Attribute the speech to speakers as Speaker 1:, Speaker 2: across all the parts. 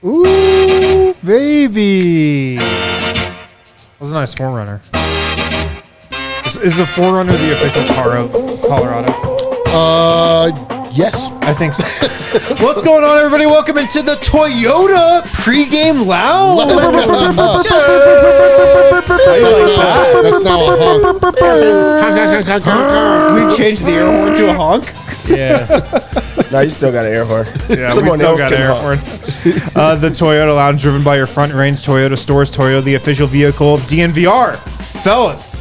Speaker 1: Ooh, baby. That was a nice Forerunner. Is the Forerunner the official car of Colorado?
Speaker 2: Yes.
Speaker 1: I think so. What's going on, everybody? Welcome into the Toyota pregame lounge.
Speaker 2: That's now a honk.
Speaker 1: We changed the air horn to a honk.
Speaker 2: Yeah.
Speaker 3: No, you still got an air horn.
Speaker 1: Yeah, we still got an air horn. The Toyota Lounge, driven by your Front Range Toyota stores. Toyota, the official vehicle of DNVR. Fellas,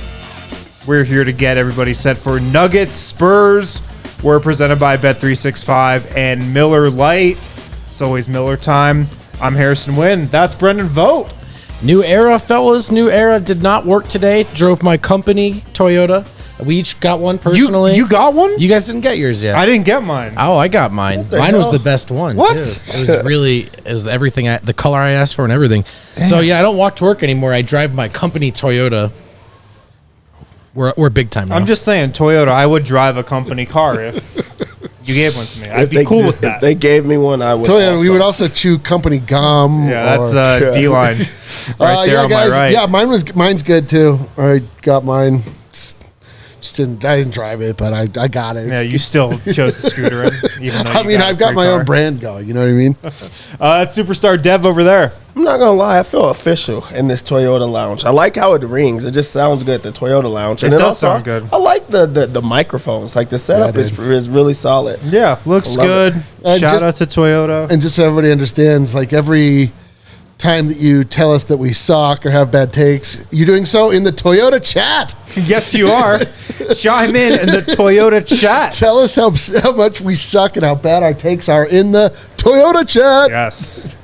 Speaker 1: we're here to get everybody set for Nuggets-Spurs. We're presented by Bet365 and Miller Lite. It's always Miller time. I'm Harrison Wynn. That's Brendan Vogt.
Speaker 4: New era, fellas. New era did not work today. Drove my company, Toyota. We each got one personally.
Speaker 1: You got one?
Speaker 4: You guys didn't get yours yet.
Speaker 1: I didn't get mine.
Speaker 4: Oh, I got mine. Mine was the best one.
Speaker 1: What?
Speaker 4: Too. It was really everything. The color I asked for and everything. Damn. So yeah, I don't walk to work anymore. I drive my company Toyota. We're big time now.
Speaker 1: I'm just saying, Toyota. I would drive a company car if you gave one to me. I'd be cool with that.
Speaker 3: If they gave me one, I would.
Speaker 2: Toyota.
Speaker 3: Also.
Speaker 2: We would also chew company gum.
Speaker 1: Yeah, that's D-line. Right there on
Speaker 2: guys,
Speaker 1: my right.
Speaker 2: Yeah, mine's good too. I got mine. I didn't drive it, but I got it.
Speaker 1: Yeah, you still chose the scooter in, even though
Speaker 2: I've got my own brand going. You know what I mean?
Speaker 1: That's Superstar Dev over there.
Speaker 3: I'm not gonna lie, I feel official in this Toyota Lounge. I like how it rings. It just sounds good, the Toyota Lounge. And
Speaker 1: it does sound good.
Speaker 3: I like the microphones. Like the setup is really solid.
Speaker 1: Yeah, looks good. Shout out to Toyota.
Speaker 2: And just so everybody understands, like every time that you tell us that we suck or have bad takes, you're doing so in the Toyota chat.
Speaker 1: Yes, you are. Chime in the Toyota chat.
Speaker 2: Tell us how much we suck and how bad our takes are in the Toyota chat.
Speaker 1: Yes.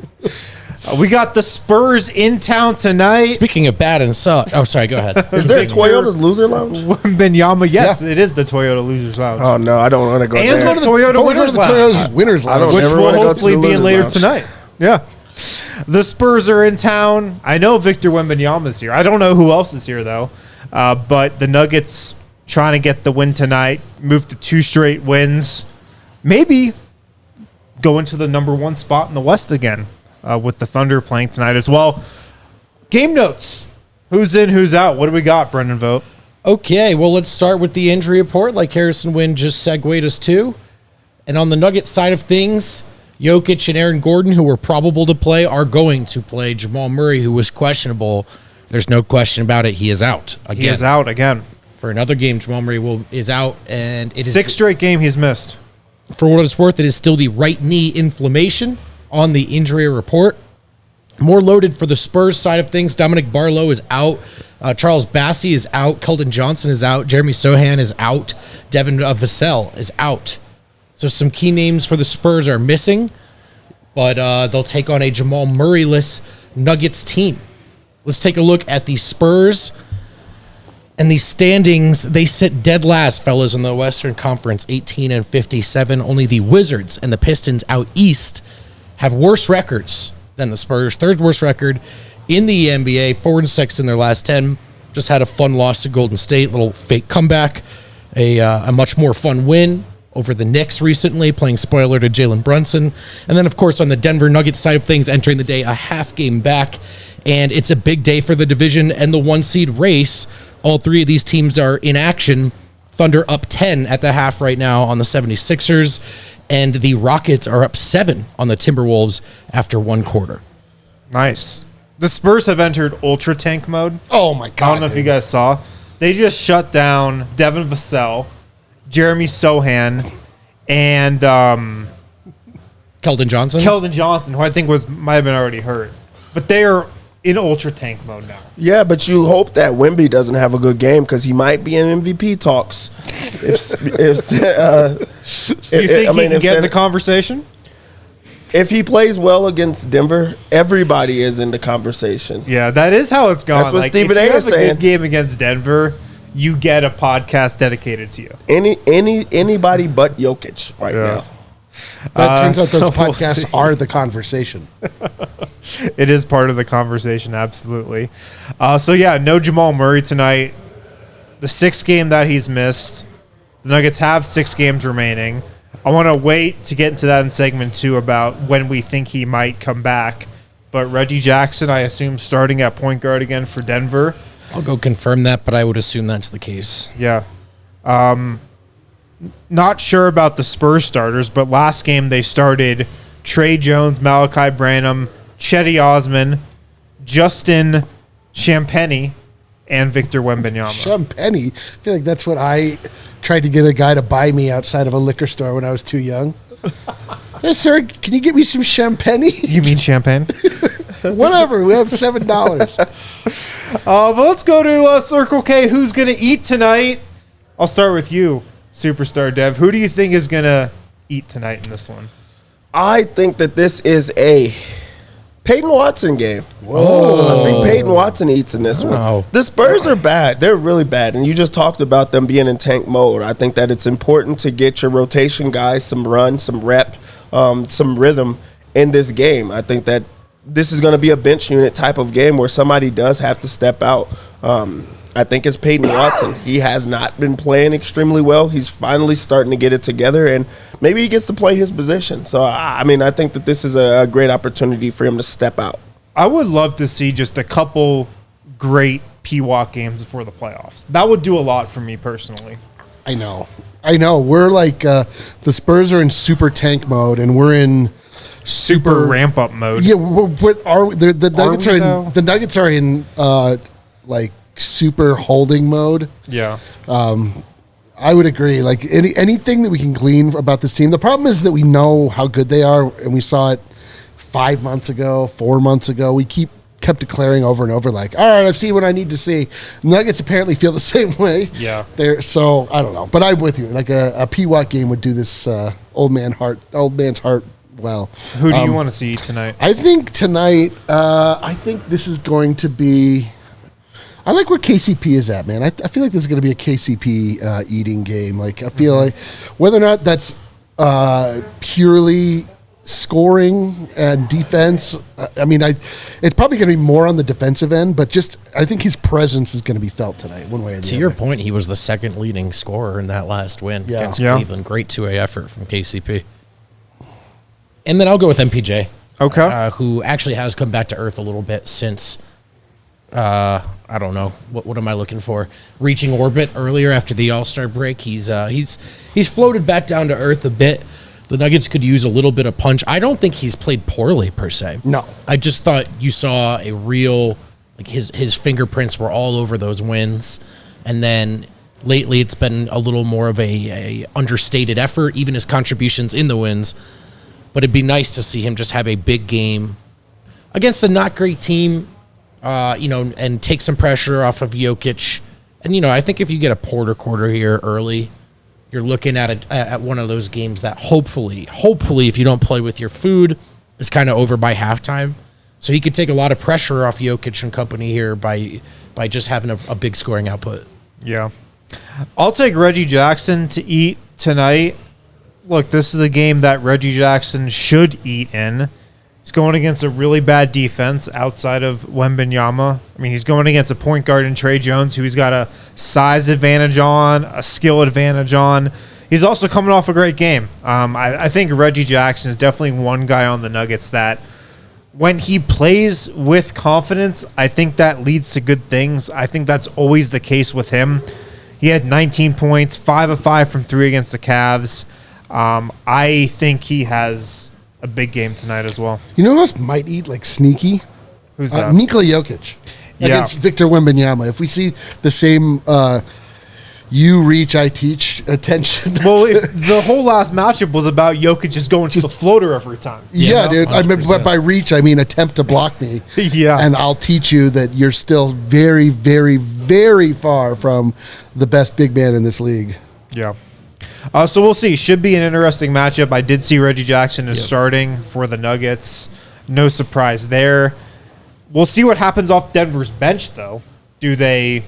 Speaker 1: We got the Spurs in town tonight.
Speaker 4: Speaking of bad and suck. Oh, sorry. Go ahead.
Speaker 3: Is there Toyota's Loser Lounge?
Speaker 1: Benyama, yes, It is the Toyota Losers Lounge.
Speaker 3: Oh no, I don't want to go there.
Speaker 1: And go to the Toyota Winners Lounge.
Speaker 2: Winners Lounge,
Speaker 1: which will hopefully be in later
Speaker 3: Lounge.
Speaker 1: tonight. Yeah. The Spurs are in town. I know Victor Wembanyama's here. I don't know who else is here, though. But the Nuggets trying to get the win tonight, move to 2 straight wins, maybe go into the number 1 spot in the West again with the Thunder playing tonight as well. Game notes. Who's in, who's out? What do we got, Brendan Vogt?
Speaker 4: Okay, well, let's start with the injury report, like Harrison Wynn just segued us to. And on the Nuggets side of things, Jokic and Aaron Gordon, who were probable to play, are going to play. Jamal Murray, who was questionable, there's no question about it. He is out again.
Speaker 1: He is out again.
Speaker 4: For another game, Jamal Murray is out. And it is
Speaker 1: 6th straight game he's missed.
Speaker 4: For what it's worth, it is still the right knee inflammation on the injury report. More loaded for the Spurs side of things. Dominic Barlow is out. Charles Bassey is out. Keldon Johnson is out. Jeremy Sohan is out. Devin Vassell is out. So some key names for the Spurs are missing, but they'll take on a Jamal Murray-less Nuggets team. Let's take a look at the Spurs and the standings. They sit dead last, fellas, in the Western Conference, 18-57. Only the Wizards and the Pistons out east have worse records than the Spurs. 3rd worst record in the NBA, 4-6 in their last 10. Just had a fun loss to Golden State, little fake comeback, a much more fun win over the Knicks recently, playing spoiler to Jalen Brunson. And then, of course, on the Denver Nuggets side of things, entering the day a half game back. And it's a big day for the division and the 1-seed race. All 3 of these teams are in action. Thunder up 10 at the half right now on the 76ers. And the Rockets are up 7 on the Timberwolves after 1 quarter.
Speaker 1: Nice. The Spurs have entered ultra tank mode.
Speaker 2: Oh, my God.
Speaker 1: I don't know if you guys saw. They just shut down Devin Vassell, Jeremy Sohan, and
Speaker 4: Keldon Johnson?
Speaker 1: Keldon Johnson, who I think might have been already hurt. but they are in ultra tank mode now.
Speaker 3: Yeah, but you hope that Wemby doesn't have a good game because he might be in MVP talks.
Speaker 1: You think he can get in the conversation?
Speaker 3: If he plays well against Denver, everybody is in the conversation.
Speaker 1: Yeah, that is how it's gone.
Speaker 3: That's what
Speaker 1: like,
Speaker 3: Stephen
Speaker 1: if
Speaker 3: A
Speaker 1: you
Speaker 3: is
Speaker 1: have a
Speaker 3: saying.
Speaker 1: good game against Denver, you get a podcast dedicated to you.
Speaker 3: Anybody but Jokic right now.
Speaker 2: But it turns out
Speaker 1: so
Speaker 2: those
Speaker 1: we'll
Speaker 2: podcasts
Speaker 1: see.
Speaker 2: are the conversation.
Speaker 1: It is part of the conversation, absolutely. So, yeah, no Jamal Murray tonight. The 6th game that he's missed. The Nuggets have 6 games remaining. I want to wait to get into that in segment 2 about when we think he might come back. But Reggie Jackson, I assume, starting at point guard again for Denver.
Speaker 4: I'll go confirm that, but I would assume that's the case.
Speaker 1: Yeah. Not sure about the Spurs starters, but last game they started Trey Jones, Malachi Branham, Chetty Osman, Justin Champagnie, and Victor Wembanyama.
Speaker 2: Champagne. I feel like that's what I tried to get a guy to buy me outside of a liquor store when I was too young. Yes, sir. Can you get me some champagne?
Speaker 1: You mean champagne?
Speaker 2: Whatever. We have $7.
Speaker 1: But let's go to Circle K. Who's going to eat tonight? I'll start with you, Superstar Dev. Who do you think is going to eat tonight in this one?
Speaker 3: I think that this is a Peyton Watson game.
Speaker 2: Whoa.
Speaker 3: I think Peyton Watson eats in this
Speaker 4: Wow.
Speaker 3: one. The Spurs are bad. They're really bad. And you just talked about them being in tank mode. I think that it's important to get your rotation guys some run, some rep, some rhythm in this game. I think that this is going to be a bench unit type of game where somebody does have to step out. I think it's Peyton Watson. He has not been playing extremely well. He's finally starting to get it together, and maybe he gets to play his position. So, I think that this is a great opportunity for him to step out.
Speaker 1: I would love to see just a couple great PWOC games before the playoffs. That would do a lot for me personally.
Speaker 2: I know. We're like the Spurs are in super tank mode, and we're in
Speaker 1: Super ramp up mode.
Speaker 2: Yeah, what are the Nuggets
Speaker 1: we,
Speaker 2: are
Speaker 1: though?
Speaker 2: in? The Nuggets are in like super holding mode.
Speaker 1: Yeah.
Speaker 2: I would agree. Like anything that we can glean about this team. The problem is that we know how good they are, and we saw it 5 months ago, 4 months ago. We kept declaring over and over, like, all right, I've seen what I need to see. Nuggets apparently feel the same way.
Speaker 1: Yeah.
Speaker 2: So I don't know, but I'm with you. Like a PWOC game would do this old man's heart well.
Speaker 1: Who do you want to see tonight?
Speaker 2: I think tonight, I think this is going to be. I like where KCP is at, man. I feel like this is going to be a KCP eating game. Like I feel like whether or not that's purely scoring and defense. It's probably going to be more on the defensive end, but just I think his presence is going to be felt tonight, one way or the other.
Speaker 4: To your point, he was the second leading scorer in that last win against
Speaker 1: Yeah.
Speaker 4: Cleveland. Great two-way effort from KCP. And then I'll go with MPJ.
Speaker 1: Okay.
Speaker 4: Who actually has come back to earth a little bit since, I don't know, what am I looking for? Reaching orbit earlier after the All-Star break. He's floated back down to earth a bit. The Nuggets could use a little bit of punch. I don't think he's played poorly per se.
Speaker 2: No.
Speaker 4: I just thought you saw a real, like his fingerprints were all over those wins. And then lately it's been a little more of a understated effort, even his contributions in the wins. But it'd be nice to see him just have a big game against a not great team, and take some pressure off of Jokic. And, I think if you get a Porter quarter here early, you're looking at one of those games that hopefully, if you don't play with your food, is kind of over by halftime. So he could take a lot of pressure off Jokic and company here by just having a big scoring output.
Speaker 1: Yeah. I'll take Reggie Jackson to eat tonight. Look, this is a game that Reggie Jackson should eat in. He's going against a really bad defense outside of Wembanyama. He's going against a point guard in Trey Jones, who he's got a size advantage on, a skill advantage on. He's also coming off a great game. I think Reggie Jackson is definitely one guy on the Nuggets that when he plays with confidence, I think that leads to good things. I think that's always the case with him. He had 19 points, 5 of 5 from 3 against the Cavs. I think he has a big game tonight as well.
Speaker 2: You know who else might eat like sneaky?
Speaker 1: Who's that?
Speaker 2: Nikola Jokic against Victor Wembanyama. If we see the same you reach, I teach attention.
Speaker 1: Well, the whole last matchup was about Jokic just going to the floater every time.
Speaker 2: Yeah,
Speaker 4: no,
Speaker 2: dude. I mean,
Speaker 4: 100%.
Speaker 2: but by reach, I mean attempt to block me.
Speaker 1: Yeah.
Speaker 2: And I'll teach you that you're still very, very, very far from the best big man in this league.
Speaker 1: Yeah. So we'll see. Should be an interesting matchup. I did see Reggie Jackson is starting for the Nuggets. No surprise there. We'll see what happens off Denver's bench, though. Do they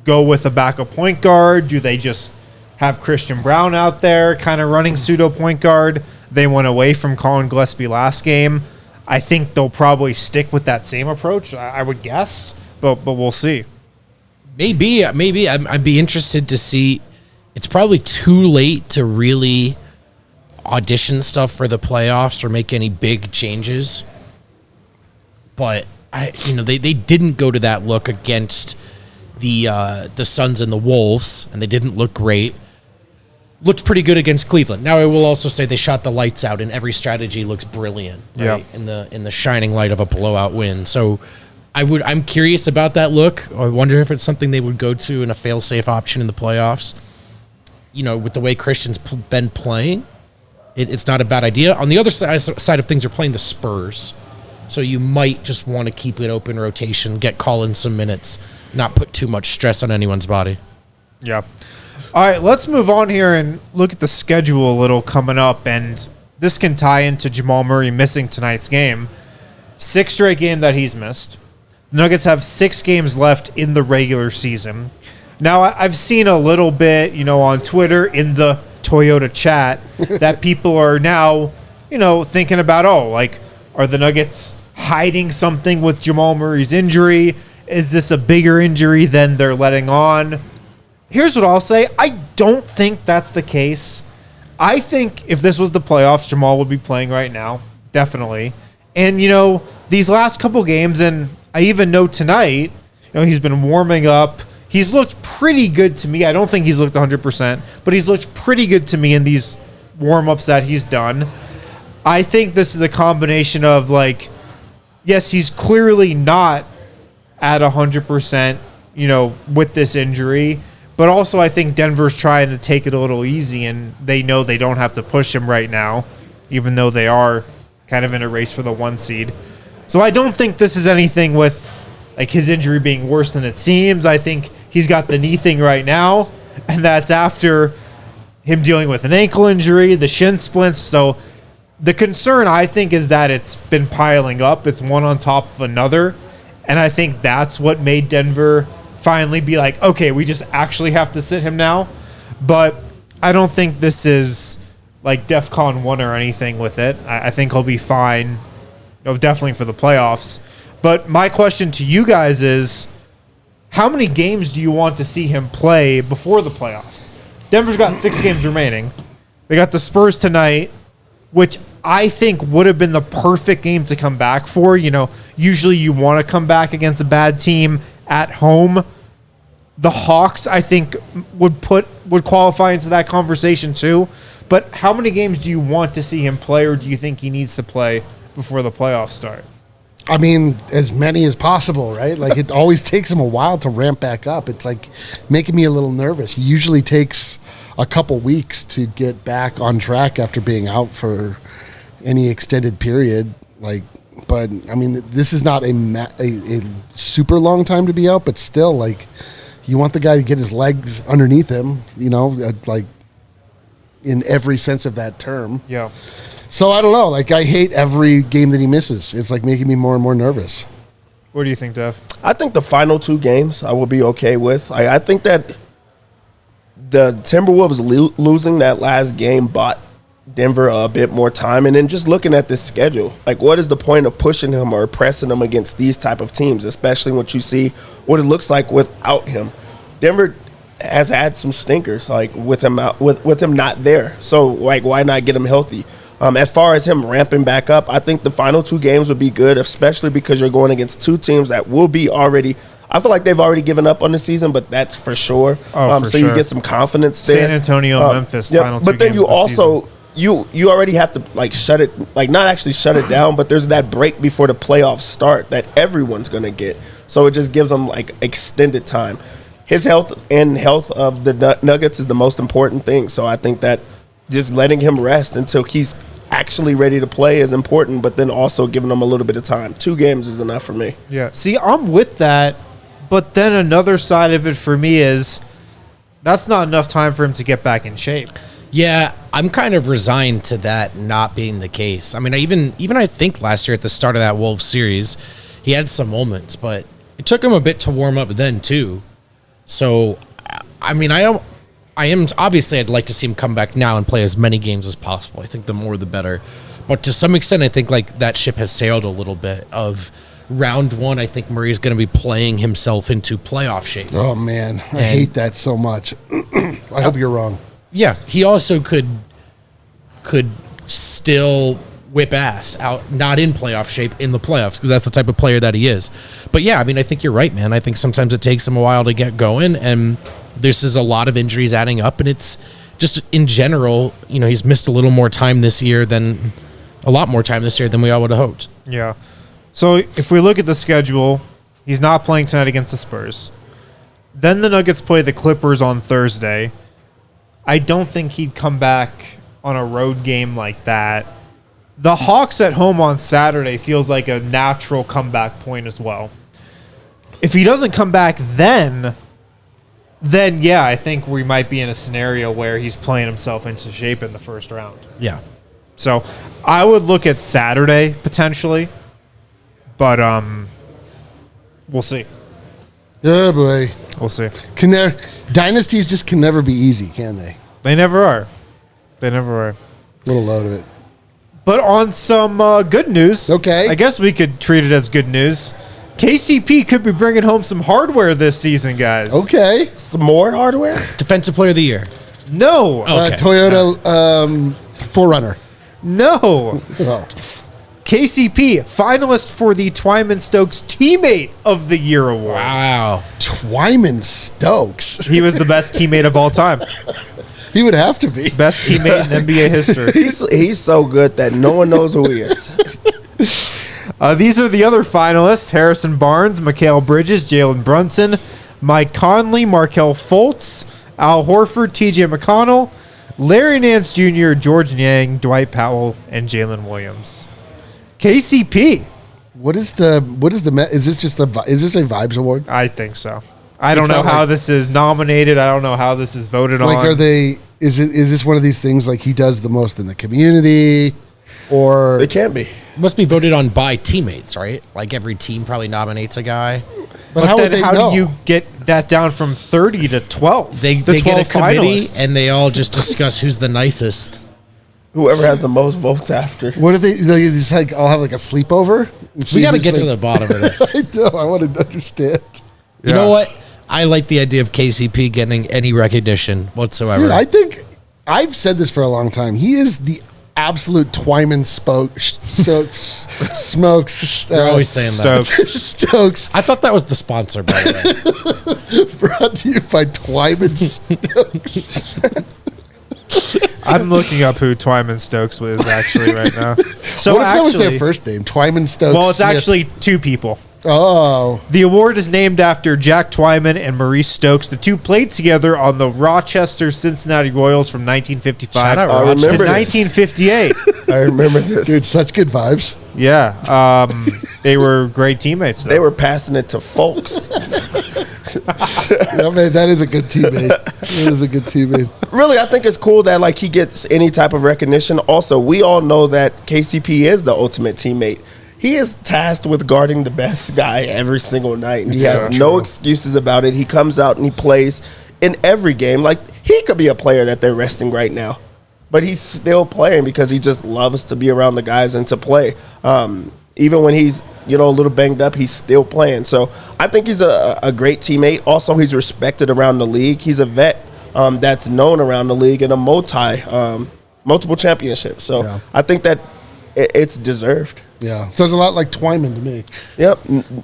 Speaker 1: go with a backup point guard? Do they just have Christian Brown out there kind of running pseudo point guard? They went away from Colin Gillespie last game. I think they'll probably stick with that same approach, I would guess, but we'll see.
Speaker 4: Maybe I'd be interested to see. It's probably too late to really audition stuff for the playoffs or make any big changes. But they didn't go to that look against the Suns and the Wolves, and they didn't look great. Looked pretty good against Cleveland. Now I will also say they shot the lights out, and every strategy looks brilliant. Right?
Speaker 1: Yeah.
Speaker 4: In the shining light of a blowout win. So I'm curious about that look. I wonder if it's something they would go to in a fail-safe option in the playoffs. With the way Christian's been playing, it's not a bad idea. On the other side of things, you're playing the Spurs. So you might just want to keep it open rotation, get Collins some minutes, not put too much stress on anyone's body.
Speaker 1: Yeah. All right, let's move on here and look at the schedule a little coming up. And this can tie into Jamal Murray missing tonight's game. 6th straight game that he's missed. The Nuggets have 6 games left in the regular season. Now, I've seen a little bit, on Twitter in the Toyota chat that people are now, thinking about, are the Nuggets hiding something with Jamal Murray's injury? Is this a bigger injury than they're letting on? Here's what I'll say. I don't think that's the case. I think if this was the playoffs, Jamal would be playing right now. Definitely. And, these last couple games, and I even know tonight, he's been warming up. He's looked pretty good to me. I don't think he's looked 100%, but he's looked pretty good to me in these warm-ups that he's done. I think this is a combination of, yes, he's clearly not at 100%, with this injury. But also I think Denver's trying to take it a little easy, and they know they don't have to push him right now, even though they are kind of in a race for the 1 seed. So I don't think this is anything with his injury being worse than it seems. I think he's got the knee thing right now, and that's after him dealing with an ankle injury, the shin splints. So the concern, I think, is that it's been piling up. It's one on top of another. And I think that's what made Denver finally be like, okay, we just actually have to sit him now. But I don't think this is DEFCON 1 or anything with it. I think he'll be fine, definitely for the playoffs. But my question to you guys is, how many games do you want to see him play before the playoffs? Denver's got 6 games remaining. They got the Spurs tonight, which I think would have been the perfect game to come back for. Usually you want to come back against a bad team at home. The Hawks, I think, would qualify into that conversation too. But how many games do you want to see him play, or do you think he needs to play before the playoffs start?
Speaker 2: I mean, as many as possible, right? It always takes him a while to ramp back up. It's making me a little nervous. He usually takes a couple weeks to get back on track after being out for any extended period. But I mean, this is not a super long time to be out, but still, you want the guy to get his legs underneath him, in every sense of that term.
Speaker 1: Yeah.
Speaker 2: So I don't know. I hate every game that he misses. It's making me more and more nervous.
Speaker 1: What do you think, Dev?
Speaker 3: I think the final 2 games I will be okay with. I think that the Timberwolves losing that last game bought Denver a bit more time. And then just looking at this schedule, what is the point of pushing him or pressing him against these type of teams, especially when you see what it looks like without him? Denver has had some stinkers, with him out, with him not there. So why not get him healthy? As far as him ramping back up, I think the final 2 games would be good, especially because you're going against 2 teams that will be already. I feel like they've already given up on the season, but that's for sure. So you get some confidence there.
Speaker 1: San Antonio, Memphis, final 2
Speaker 3: but then
Speaker 1: games
Speaker 3: you
Speaker 1: of the
Speaker 3: also
Speaker 1: season.
Speaker 3: you already have to shut it, not actually shut it down, but there's that break before the playoffs start that everyone's gonna get. So it just gives them extended time. his health and health of the Nuggets is the most important thing. So I think that just letting him rest until he's actually ready to play is important, but then also giving him a little bit of time. 2 games is enough for me.
Speaker 1: Yeah. See, I'm with that, but then another side of it for me is that's not enough time for him to get back in shape.
Speaker 4: Yeah, I'm kind of resigned to that not being the case. I mean, even I think last year at the start of that Wolves series, he had some moments, but it took him a bit to warm up then too. So, I mean, I am obviously I'd like to see him come back now and play as many games as possible. I think the more the better. But to some extent, I think like that ship has sailed a little bit. Of round 1, I think Murray's going to be playing himself into playoff shape.
Speaker 2: Oh man, I hate that so much. I hope you're wrong.
Speaker 4: Yeah, he also could still whip ass out, not in playoff shape in the playoffs, because that's the type of player that he is. But yeah, I mean, I think you're right, man. I think sometimes it takes him a while to get going, and this is a lot of injuries adding up, and it's just in general, you know, he's missed a lot more time this year than we all would have hoped.
Speaker 1: Yeah. So if we look at the schedule, he's not playing tonight against the Spurs. Then the Nuggets play the Clippers on Thursday. I don't think he'd come back on a road game like that. The Hawks at home on Saturday feels like a natural comeback point as well. If he doesn't come back then yeah, I think we might be in a scenario where he's playing himself into shape in the first round.
Speaker 4: Yeah.
Speaker 1: So I would look at Saturday potentially, but we'll see.
Speaker 2: Oh boy,
Speaker 1: We'll see.
Speaker 2: Dynasties just can never be easy, can they?
Speaker 1: They never are. They never are.
Speaker 2: What a load of it.
Speaker 1: But on some good news,
Speaker 2: Okay.
Speaker 1: I guess we could treat it as good news. KCP could be bringing home some hardware this season, guys.
Speaker 2: Okay.
Speaker 3: Some more hardware?
Speaker 4: Defensive player of the year.
Speaker 1: No.
Speaker 4: Okay.
Speaker 2: Toyota 4Runner.
Speaker 1: No.
Speaker 2: Oh.
Speaker 1: KCP, finalist for the Twyman Stokes Teammate of the Year award.
Speaker 4: Wow.
Speaker 2: Twyman Stokes.
Speaker 1: He was the best teammate of all time.
Speaker 2: He would have to be.
Speaker 1: Best teammate in NBA history.
Speaker 3: He's so good that no one knows who he is.
Speaker 1: These are the other finalists: Harrison Barnes, Mikal Bridges, Jalen Brunson, Mike Conley, Markelle Fultz, Al Horford, TJ McConnell, Larry Nance Jr., George Niang, Dwight Powell, and Jalen Williams. KCP.
Speaker 2: Is this a Vibes award?
Speaker 1: I think so. I don't
Speaker 2: It's
Speaker 1: know
Speaker 2: not
Speaker 1: how
Speaker 2: like-
Speaker 1: this is nominated. I don't know how this is voted on.
Speaker 2: Like, is this one of these things like he does the most in the community, or
Speaker 3: It can be.
Speaker 4: Must be voted on by teammates, right? Like every team probably nominates a guy.
Speaker 1: But
Speaker 2: how would
Speaker 1: then
Speaker 2: they
Speaker 1: how
Speaker 2: know?
Speaker 1: do you get that down from 30 to 12?
Speaker 4: They
Speaker 1: the
Speaker 4: get a committee
Speaker 1: finalists.
Speaker 4: and they all just discuss who's the nicest.
Speaker 3: Whoever has the most votes after.
Speaker 2: what do they just like? I'll have like a sleepover.
Speaker 4: We got to get to the bottom of this.
Speaker 2: I know. I want to understand.
Speaker 4: You know what? I like the idea of KCP getting any recognition whatsoever.
Speaker 2: Dude, I think I've said this for a long time. He is the absolute Twyman smokes.
Speaker 4: You're always saying that.
Speaker 1: Stokes.
Speaker 2: Stokes.
Speaker 4: I thought that was the sponsor, by the way.
Speaker 2: Brought to you by Twyman Stokes.
Speaker 1: I'm looking up who Twyman Stokes was actually right now. So
Speaker 2: What if that was their
Speaker 1: actually,
Speaker 2: first name? Twyman Stokes.
Speaker 1: well, it's
Speaker 2: Smith.
Speaker 1: actually 2 people.
Speaker 2: Oh,
Speaker 1: The award is named after Jack Twyman and Maurice Stokes. The two played together on the Rochester Cincinnati Royals from 1955
Speaker 4: Shout out
Speaker 1: to
Speaker 3: I remember this.
Speaker 1: 1958.
Speaker 3: I remember this.
Speaker 2: dude, such good vibes.
Speaker 1: Yeah. They were great teammates. Though.
Speaker 3: They were passing it to folks.
Speaker 2: Yeah, man, that is a good teammate. That is a good teammate.
Speaker 3: Really, I think it's cool that like he gets any type of recognition. Also, we all know that KCP is the ultimate teammate. He is tasked with guarding the best guy every single night. And he has no excuses about it. He comes out and he plays in every game. Like, he could be a player that they're resting right now. But he's still playing because he just loves to be around the guys and to play. Even when he's, a little banged up, he's still playing. So I think he's a great teammate. Also, he's respected around the league. He's a vet that's known around the league and a multiple championships. So
Speaker 2: Yeah.
Speaker 3: I think that it's deserved.
Speaker 2: Yeah. Sounds a lot like Twyman to me.
Speaker 3: Yep.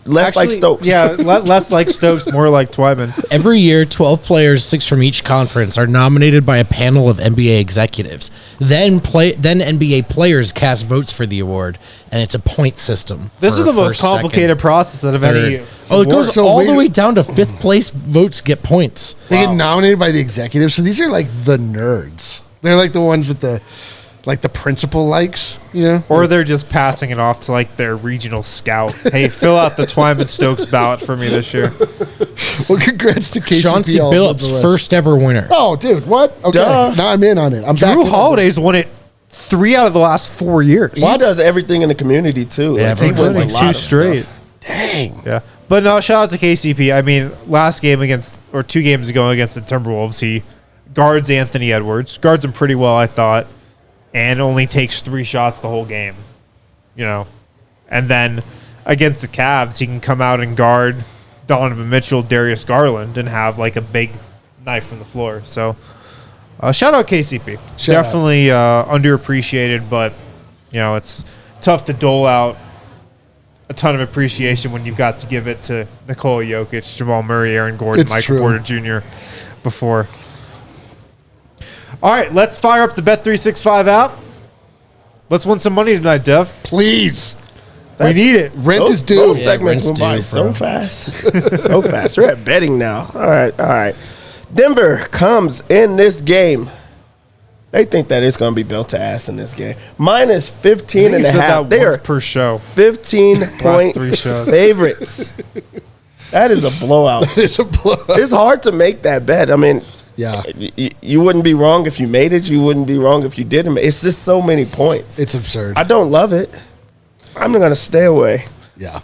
Speaker 3: Less like Stokes.
Speaker 1: Yeah, less like Stokes, more like Twyman.
Speaker 4: Every year, 12 players, 6 from each conference, are nominated by a panel of NBA executives. Then NBA players cast votes for the award, and it's a point system.
Speaker 1: This is
Speaker 4: for
Speaker 1: the most
Speaker 4: first,
Speaker 1: complicated
Speaker 4: second,
Speaker 1: process out of any.
Speaker 4: third. Oh, it goes
Speaker 2: So
Speaker 4: all
Speaker 2: wait-
Speaker 4: the way down to 5th place votes get points.
Speaker 2: They get nominated by the executives. So these are like the nerds. They're like the ones that the principal likes, you know?
Speaker 1: Or they're just passing it off to like their regional scout. Hey, fill out the Twyman Stokes ballot for me this year.
Speaker 2: Well, congrats to KCP.
Speaker 4: Chauncey
Speaker 2: all
Speaker 4: Billups,
Speaker 2: nonetheless.
Speaker 4: first ever winner.
Speaker 2: Oh, dude, what? Okay.
Speaker 3: Duh.
Speaker 2: Now I'm in on it. I'm back
Speaker 1: Drew
Speaker 2: in on
Speaker 1: Holiday's won it 3 out of the last 4 years.
Speaker 3: He does everything in the community too.
Speaker 4: Yeah,
Speaker 3: Like, he
Speaker 4: everyone's
Speaker 3: wins a
Speaker 1: Winning
Speaker 3: lot
Speaker 1: 2
Speaker 3: of
Speaker 1: straight.
Speaker 3: stuff.
Speaker 2: Dang.
Speaker 1: Yeah. But no, shout out to KCP. I mean, last game against, or 2 games ago against the Timberwolves, he guards Anthony Edwards. Guards him pretty well, I thought. And only takes 3 shots the whole game. You know. And then against the Cavs, he can come out and guard Donovan Mitchell, Darius Garland, and have like a big knife from the floor. So, shout out KCP.
Speaker 2: Shout out.
Speaker 1: Definitely underappreciated, but, you know, it's tough to dole out a ton of appreciation when you've got to give it to Nikola Jokic, Jamal Murray, Aaron Gordon,
Speaker 2: It's
Speaker 1: Michael
Speaker 2: true.
Speaker 1: Porter Jr. before. All right, let's fire up the Bet365 app. Let's win some money tonight, Dev.
Speaker 2: Please.
Speaker 1: We need it.
Speaker 2: Rent is due.
Speaker 3: Those
Speaker 4: Yeah,
Speaker 3: segments
Speaker 4: rent's
Speaker 3: went by
Speaker 4: due,
Speaker 3: so
Speaker 4: bro.
Speaker 3: fast. So fast. We're at betting now. All right. Denver comes in this game. They think that it's going to be built to ass in this game. Minus 15 and a half. They
Speaker 1: once
Speaker 3: are
Speaker 1: per show.
Speaker 3: 15-point
Speaker 1: 3 shows.
Speaker 3: favorites. That is a blowout.
Speaker 2: It's a blowout.
Speaker 3: It's hard to make that bet. I mean,
Speaker 2: Yeah.
Speaker 3: you wouldn't be wrong if you made it. You wouldn't be wrong if you didn't. It's just so many points.
Speaker 2: It's absurd.
Speaker 3: I don't love it. I'm going to stay away.
Speaker 2: Yeah.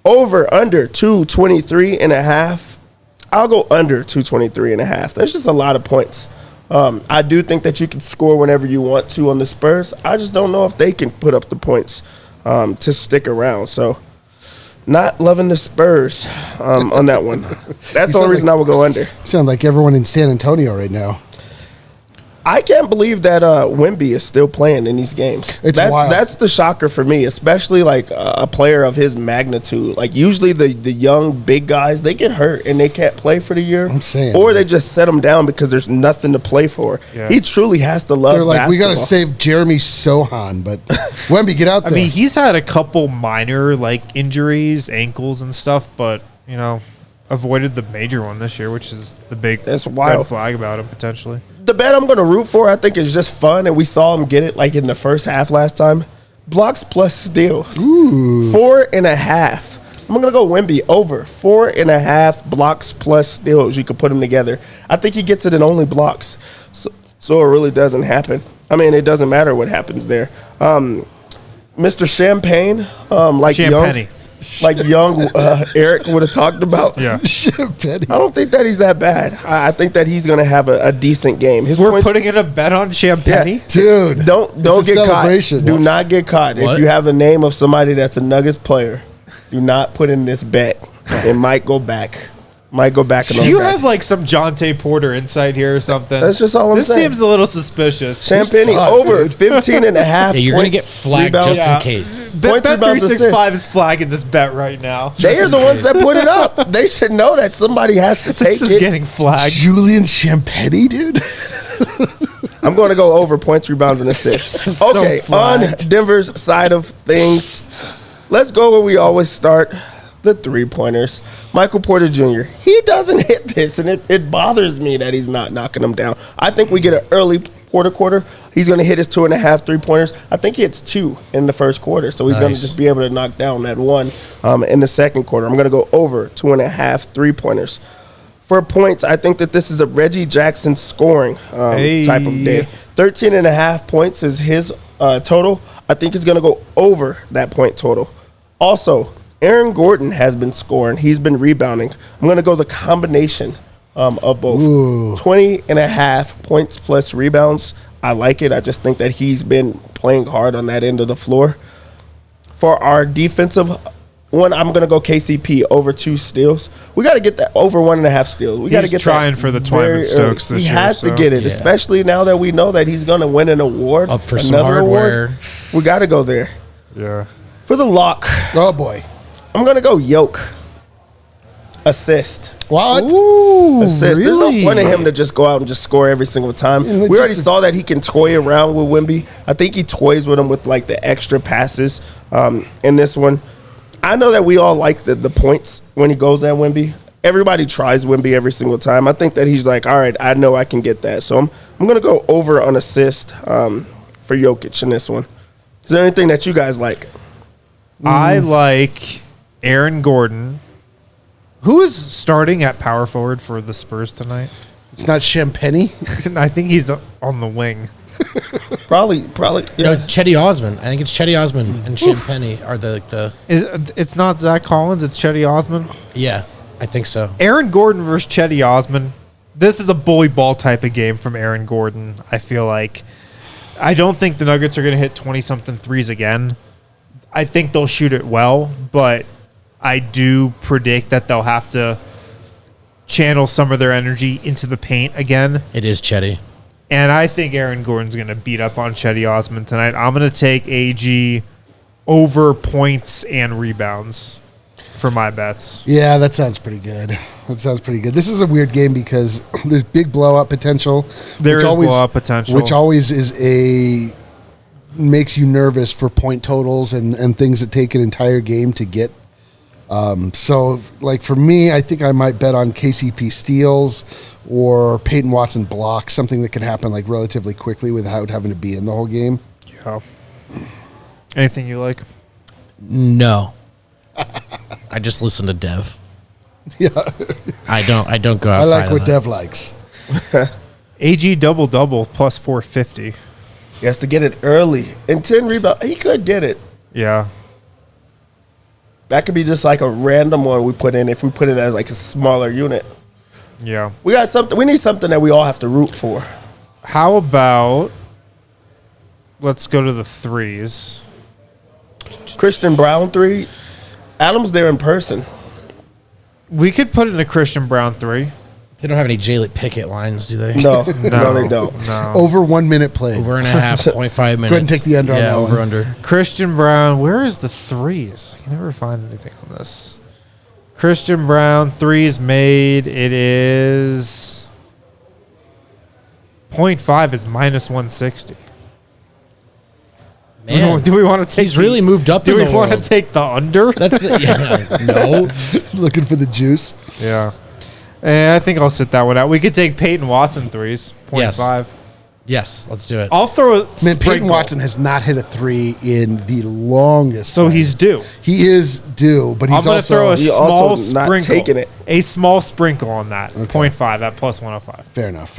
Speaker 3: Over, under 223 and a half. I'll go under 223 and a half. That's just a lot of points. I do think that you can score whenever you want to on the Spurs. I just don't know if they can put up the points to stick around. So, not loving the Spurs on that one. That's the only reason I will go under.
Speaker 2: Sound like everyone in San Antonio right now.
Speaker 3: I can't believe that Wemby is still playing in these games.
Speaker 2: It's wild.
Speaker 3: That's the shocker for me, especially like a player of his magnitude. Like usually the young big guys, they get hurt and they can't play for the year.
Speaker 2: I'm saying,
Speaker 3: or
Speaker 2: man.
Speaker 3: they just set them down because there's nothing to play for.
Speaker 1: Yeah.
Speaker 3: He truly has to love
Speaker 2: They're like, we got to
Speaker 3: basketball.
Speaker 2: save Jeremy Sohan, but Wemby, get out
Speaker 1: I
Speaker 2: there.
Speaker 1: mean, he's had a couple minor like injuries, ankles and stuff, but, you know, avoided the major one this year, which is the big
Speaker 3: That's
Speaker 1: red
Speaker 3: wild.
Speaker 1: flag about him potentially.
Speaker 3: The bet I'm going to root for, I think, is just fun, and we saw him get it like in the first half last time. Blocks plus steals. 4.5. I'm going to go Wemby over 4.5 blocks plus steals. You could put them together. I think he gets it in only blocks, so it really doesn't happen. I mean, it doesn't matter what happens there. Mr. Champagne,
Speaker 1: Champagne.
Speaker 3: young Eric would have talked about.
Speaker 1: Yeah.
Speaker 2: Petty.
Speaker 3: I don't think that he's that bad. I think that he's going to have a decent game. His
Speaker 1: We're
Speaker 3: points-
Speaker 1: putting in a bet on Champagne.
Speaker 2: Dude.
Speaker 3: Don't
Speaker 2: It's a
Speaker 3: get caught.
Speaker 2: celebration.
Speaker 3: Do not get caught.
Speaker 4: What?
Speaker 3: If you have the name of somebody that's a Nuggets player, do not put in this bet. It might go back. Might go back in
Speaker 1: Do
Speaker 3: those
Speaker 1: you
Speaker 3: guys.
Speaker 1: have like some Jonte Porter insight here or something?
Speaker 3: That's just all I'm
Speaker 1: this
Speaker 3: saying.
Speaker 1: seems a little suspicious.
Speaker 3: Champagne
Speaker 2: tough,
Speaker 3: over
Speaker 2: dude.
Speaker 3: 15 and a half.
Speaker 4: Yeah, you're going to
Speaker 3: points,
Speaker 4: get flagged
Speaker 3: rebounds.
Speaker 4: just
Speaker 1: Yeah.
Speaker 4: in case.
Speaker 3: Points, rebounds,
Speaker 1: Bet365 is flagging this bet right now.
Speaker 3: They are the ones that put it up. They should know that somebody has to take
Speaker 1: This is
Speaker 3: it.
Speaker 1: getting flagged.
Speaker 2: Julian Champagne, dude.
Speaker 3: I'm going to go over points, rebounds, and assists.
Speaker 4: So
Speaker 3: Okay, on
Speaker 4: flagged.
Speaker 3: Denver's side of things, let's go where we always start, the three-pointers. Michael Porter Jr., he doesn't hit this, and it bothers me that he's not knocking them down. I think we get an early Porter quarter. He's going to hit his 2.5 three-pointers. I think he hits 2 in the first quarter, so he's going to
Speaker 4: Nice.
Speaker 3: just be able to knock down that 1 in the second quarter. I'm going to go over 2.5 three-pointers. For points, I think that this is a Reggie Jackson scoring type of day. 13.5 points is his total. I think he's going to go over that point total. Also, Aaron Gordon has been scoring. He's been rebounding. I'm going to go the combination of both. 20.5 points plus rebounds. I like it. I just think that he's been playing hard on that end of the floor. For our defensive I'm going to go KCP over 2 steals. We got to get that over 1.5 steals. We got to
Speaker 1: He's
Speaker 3: get
Speaker 1: trying
Speaker 3: that
Speaker 1: for the
Speaker 3: very
Speaker 1: Twyman Stokes
Speaker 3: early.
Speaker 1: this
Speaker 3: He
Speaker 1: year.
Speaker 3: has to
Speaker 1: so.
Speaker 3: get it,
Speaker 4: Yeah.
Speaker 3: especially now that we know that he's going to win an award.
Speaker 4: Up for some
Speaker 3: another
Speaker 4: hardware.
Speaker 3: award. We got to go there.
Speaker 1: Yeah.
Speaker 3: For the lock,
Speaker 2: Oh boy.
Speaker 3: I'm going to go Yoke. Assist.
Speaker 2: What?
Speaker 3: Assist. There's no point in him to just go out and just score every single time.
Speaker 2: Yeah,
Speaker 3: We already saw that he can toy around with Wemby. I think he toys with him with like the extra passes in this one. I know that we all like the points when he goes at Wemby. Everybody tries Wemby every single time. I think that he's like, all right, I know I can get that. So I'm going to go over on assist for Jokic in this one. Is there anything that you guys like?
Speaker 1: I like Aaron Gordon. Who is starting at power forward for the Spurs tonight?
Speaker 2: It's not Champagne.
Speaker 1: I think he's on the wing.
Speaker 3: Probably.
Speaker 4: No,
Speaker 3: Yeah.
Speaker 4: it's Chetty Osman. I think it's Chetty Osman and Champagne are the
Speaker 1: It's not Zach Collins. It's Chetty Osman.
Speaker 4: yeah, I think so.
Speaker 1: Aaron Gordon versus Chetty Osman. This is a bully ball type of game from Aaron Gordon. I feel like I don't think the Nuggets are going to hit 20-something threes again. I think they'll shoot it well, but I do predict that they'll have to channel some of their energy into the paint again.
Speaker 4: It is Chetty.
Speaker 1: And I think Aaron Gordon's going to beat up on Chetty Osman tonight. I'm going to take AG over points and rebounds for my bets.
Speaker 2: Yeah, that sounds pretty good. This is a weird game because there's big blowout potential.
Speaker 1: There
Speaker 2: which
Speaker 1: is blowout potential.
Speaker 2: Which always makes you nervous for point totals and things that take an entire game to get. So, like, for me, I think I might bet on KCP steals or Peyton Watson blocks, something that can happen, like, relatively quickly without having to be in the whole game.
Speaker 1: Yeah. Anything you like?
Speaker 4: No. I just listen to Dev.
Speaker 2: Yeah,
Speaker 4: I don't go
Speaker 2: I
Speaker 4: outside.
Speaker 2: like
Speaker 4: of
Speaker 2: what
Speaker 4: that.
Speaker 2: Dev likes.
Speaker 1: AG double plus 450.
Speaker 3: He has to get it early. And 10 rebounds. He could get it.
Speaker 1: Yeah.
Speaker 3: That could be just like a random one we put in if we put it as like a smaller unit.
Speaker 1: Yeah.
Speaker 3: We got something. We need something that we all have to root for.
Speaker 1: How about let's go to the threes.
Speaker 3: Christian Brown 3. Adam's there in person.
Speaker 1: We could put in a Christian Brown 3.
Speaker 4: They don't have any Jalen Pickett lines, do they?
Speaker 3: No, no, they don't.
Speaker 1: No.
Speaker 2: Over 1 minute play.
Speaker 4: Over and a half, 0.5 minutes.
Speaker 2: Go ahead and take the under on
Speaker 4: Yeah,
Speaker 2: that
Speaker 4: over
Speaker 2: one.
Speaker 4: under.
Speaker 1: Christian Brown, where is the threes? I can never find anything on this. Christian Brown, threes made. It is 0.5 is minus 160.
Speaker 4: Man,
Speaker 1: Do we want to take?
Speaker 4: he's really moved up
Speaker 1: Do
Speaker 4: in
Speaker 1: we
Speaker 4: the
Speaker 1: want to
Speaker 4: world.
Speaker 1: take the under?
Speaker 4: That's no.
Speaker 2: Looking for the juice.
Speaker 1: Yeah. I think I'll sit that one out. We could take Peyton Watson threes, 0.5.
Speaker 4: Yes, let's do it.
Speaker 1: I'll throw a
Speaker 2: Man,
Speaker 1: sprinkle.
Speaker 2: Peyton Watson has not hit a three in the longest
Speaker 1: So
Speaker 2: time.
Speaker 1: he's due.
Speaker 2: He is due, but he's
Speaker 1: I'm going to
Speaker 2: also
Speaker 1: throw a
Speaker 3: He
Speaker 1: small
Speaker 3: also not
Speaker 1: sprinkle.
Speaker 3: taking it.
Speaker 1: A small sprinkle on that. 0.5 at plus 105.
Speaker 2: fair enough.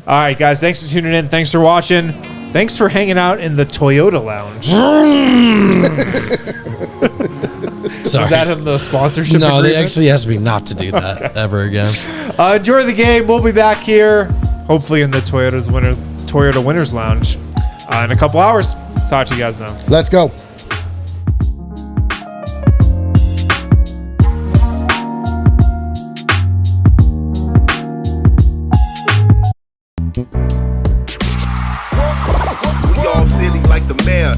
Speaker 1: All right, guys. Thanks for tuning in. Thanks for watching. Thanks for hanging out in the Toyota Lounge.
Speaker 4: Sorry.
Speaker 1: Is that in the sponsorship
Speaker 4: no, they
Speaker 1: agreement?
Speaker 4: actually asked me not to do that ever again.
Speaker 1: Enjoy the game. We'll be back here, hopefully in the Toyota Winners Lounge in a couple hours. Talk to you guys now.
Speaker 2: Let's go.
Speaker 5: We all silly like the mayor.